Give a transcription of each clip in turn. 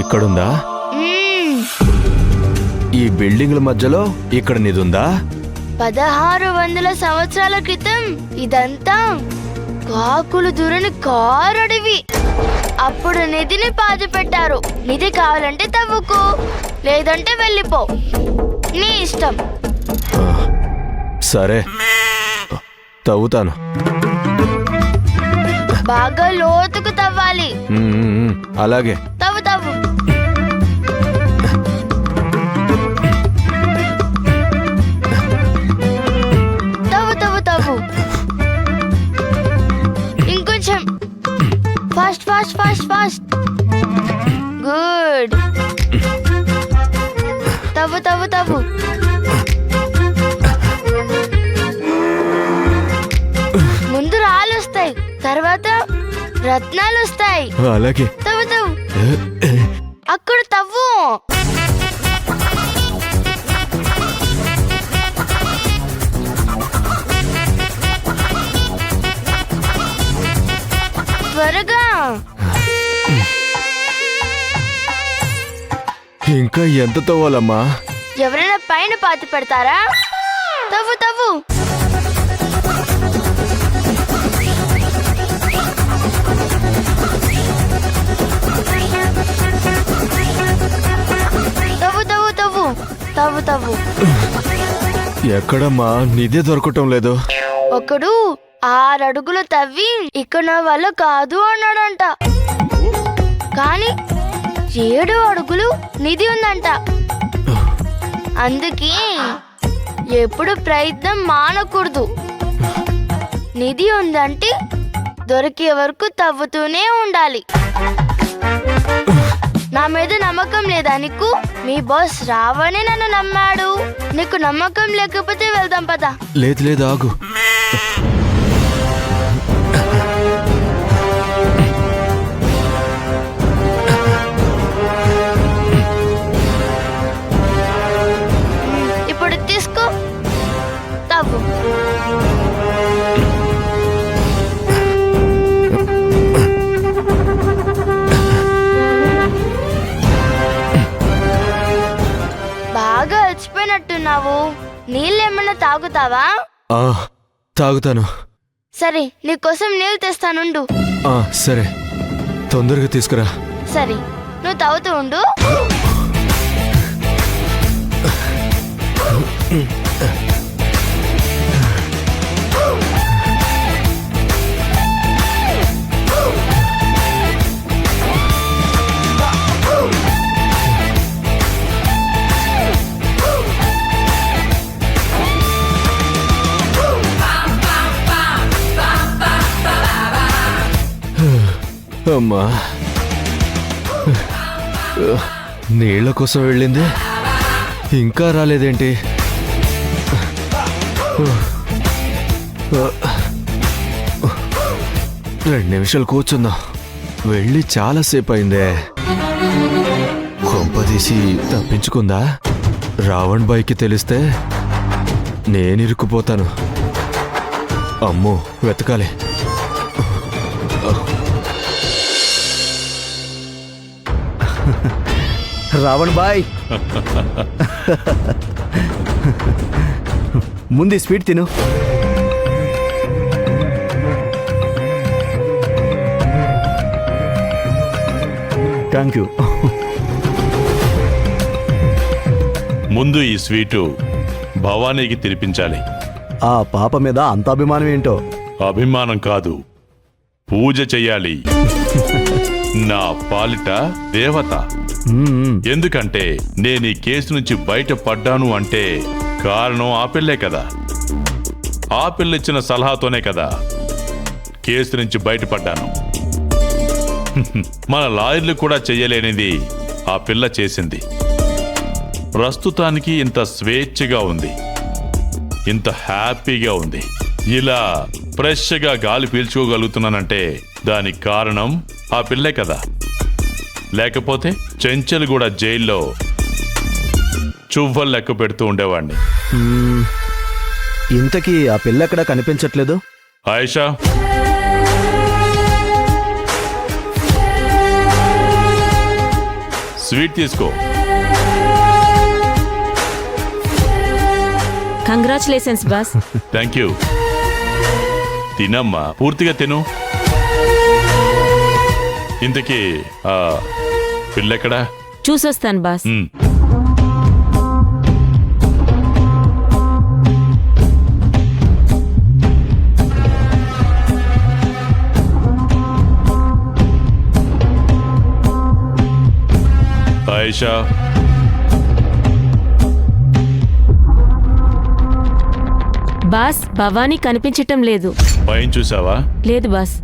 ఇక్కడుందా? ఈ బిల్డింగ్ల మధ్యలో ఇక్కడ నిదుందా? 1600 సంవత్సరాల క్రితం ఇదంతా కాకులు దూరని కారడివి. అప్పుడు నిధిని పాతి పెట్టారు. నిధి కావాలంటే తవ్వుకో, లేదంటే వెళ్ళిపో, నీ ఇష్టం. సరే, తవ్వుతాను. బాగా లోతుకు తవ్వాలి. అలాగే. తవ్వు తవ్వు. తవ్వు తవ్వు తవ్వు. ఇంకొంచెం fast fast fast fast. Good. తవ్వు తవ్వు తవ్వు. ముందు రాళ్ళు వస్తాయి, తర్వాత రత్నాలు వస్తాయి. అలాగే. తవ్వు తవ్వు. అక్కడ తవ్వు. త్వరగా. ఇంకా ఎంత తవ్వాలమ్మా? ఎవరైనా పైన పాతి పెడతారా? తవ్వు తవ్వు. తవ్వు తవ్వు తవ్వు. తవ్వు తవ్వు. ఎక్కడమ్మా? నిధి దొరకటం లేదు. ఒకడు 6 అడుగులు తవ్వి ఇక్కడ వల్ల కాదు అన్నాడంట. కానీ 7 అడుగులు నిధి ఉందంట. అందుకే ఎప్పుడు ప్రయత్నం మానకూడదు. నిధి ఉందంటే దొరికే వరకు తవ్వుతూనే ఉండాలి. నా మీద నమ్మకం లేదా నీకు? మీ బాస్ రావని నన్ను నమ్మాడు. నీకు నమ్మకం లేకపోతే వెళ్దాం పదా. లేదు లేదు, ఆగు. ఇప్పుడు తీసుకో, తవ్వు. బాగా అలసిపోయినట్టున్నావు. నీళ్ళేమన్నా తాగుతావా? తాగుతాను. సరే, నీకోసం నీళ్ళు తెస్తానుండు. సరే, తొందరగా తీసుకురా. సరే, నువ్వు తాగుతూ ఉండు. అమ్మా, నీళ్ల కోసం వెళ్ళింది, ఇంకా రాలేదేంటి? 2 నిమిషాలు కూర్చుందాం. వెళ్ళి చాలాసేపు అయిందే. కొంపదీసి తప్పించుకుందా? రావణ్ బాయ్కి తెలిస్తే నేనిరుక్కుపోతాను. అమ్మో, వెతకాలి. రావణ్ బాయ్, ముందు స్వీట్ తిను. Thank you. ముందు ఈ స్వీటు భవానీకి తినిపించాలి. ఆ పాప మీద అంత అభిమానం ఏంటో. అభిమానం కాదు, పూజ చెయ్యాలి. నా పాలిట దేవత. ఎందుకంటే నేను ఈ కేసు నుంచి బయటపడ్డాను అంటే కారణం ఆ పిల్లే కదా. ఆ పిల్ల ఇచ్చిన సలహాతోనే కదా కేసు నుంచి బయటపడ్డాను. మన లాయర్లు కూడా చెయ్యలేనిది ఆ పిల్ల చేసింది. ప్రస్తుతానికి ఇంత స్వేచ్ఛగా ఉంది, ఇంత హ్యాపీగా ఉంది, ఇలా ఫ్రెష్గా గాలి పీల్చుకోగలుగుతున్నానంటే దానికి కారణం ఆ పిల్లే కదా. లేకపోతే చెంచల్ కూడా జైల్లో చువ్వలు లెక్క పెడుతూ ఉండేవాడిని. ఇంతకీ ఆ పిల్ల ఎక్కడా కనిపించట్లేదు. ఆయిషా, స్వీట్ తీసుకో. Congratulations boss. Thank you. తినమ్మా, పూర్తిగా తిను. ఇంతకీ పిల్లెక్కడా? చూసొస్తాను బాస్. ఆయిషా, బాస్ భవానీ కనిపించటం లేదు. పైన చూసావా? లేదు బాస్.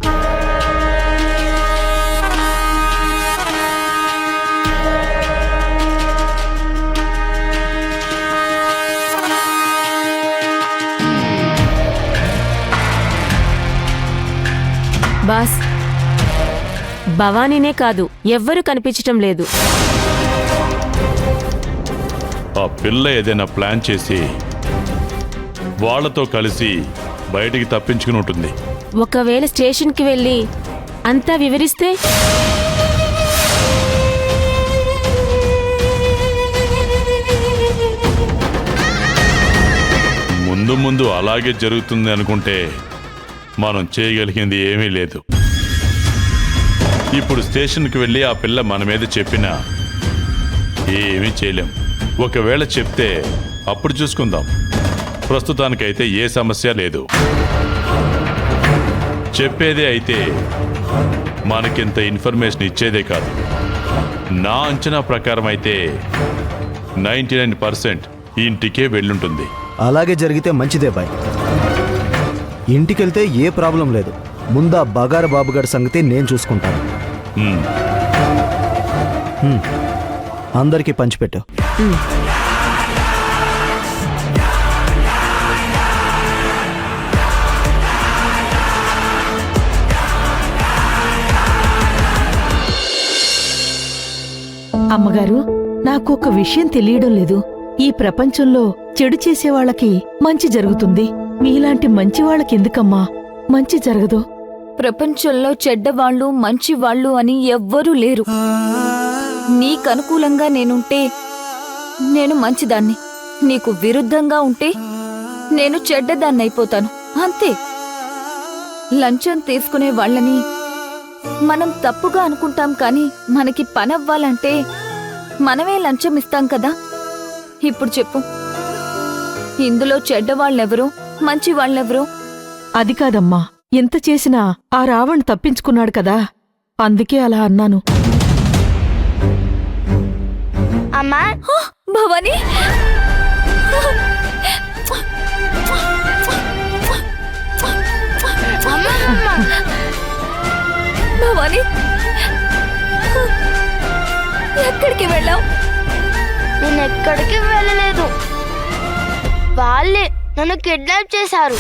బాస్ భవానీనే కాదు, ఎవ్వరూ కనిపించటం లేదు. ఆ పిల్ల ఏదైనా ప్లాన్ చేసి వాళ్లతో కలిసి బయటికి తప్పించుకుని ఉంటుంది. ఒకవేళ స్టేషన్కి వెళ్ళి అంతా వివరిస్తే? ముందు ముందు అలాగే జరుగుతుంది అనుకుంటే మనం చేయగలిగింది ఏమీ లేదు. ఇప్పుడు స్టేషన్కి వెళ్ళి ఆ పిల్ల మన మీద చెప్పినా ఏమీ చేయలేం. ఒకవేళ చెప్తే అప్పుడు చూసుకుందాం. ప్రస్తుతానికైతే ఏ సమస్య లేదు. చెప్పేదే అయితే మనకింత ఇన్ఫర్మేషన్ ఇచ్చేదే కాదు. నా అంచనా ప్రకారం అయితే 99% ఇంటికే వెళ్ళుంటుంది. అలాగే జరిగితే మంచిదే బాయ్. ఇంటికెళ్తే ఏ ప్రాబ్లం లేదు. ముందా బగారు బాబుగారి సంగతి నేను చూసుకుంటాను. అందరికీ పంచిపెట్టు. అమ్మగారు, నాకు ఒక విషయం తెలియడం లేదు. ఈ ప్రపంచంలో చెడు చేసేవాళ్ళకి మంచి జరుగుతుంది. మీలాంటి మంచి వాళ్ళకెందుకమ్మా మంచి జరగదు? ప్రపంచంలో చెడ్డవాళ్ళు మంచివాళ్ళు అని ఎవ్వరూ లేరు. నీకనుకూలంగా నేనుంటే నేను మంచిదాన్ని, నీకు విరుద్ధంగా ఉంటే నేను చెడ్డదాన్నైపోతాను, అంతే. లంచం తీసుకునే వాళ్ళని మనం తప్పుగా అనుకుంటాం, కానీ మనకి పనవ్వాలంటే మనమే లంచం ఇస్తాం కదా. ఇప్పుడు చెప్పు, ఇందులో చెడ్డవాళ్ళెవరో మంచివాళ్ళెవరో? అది కాదమ్మా, ఎంత చేసినా ఆ రావణ్ తప్పించుకున్నాడు కదా, అందుకే అలా అన్నాను. అమ్మా, భవానీ, భవానీ, ఎక్కడికి వెళ్ళావు? నేను ఎక్కడికి వెళ్ళలేదు. వాళ్ళే నన్ను కిడ్నాప్ చేశారు.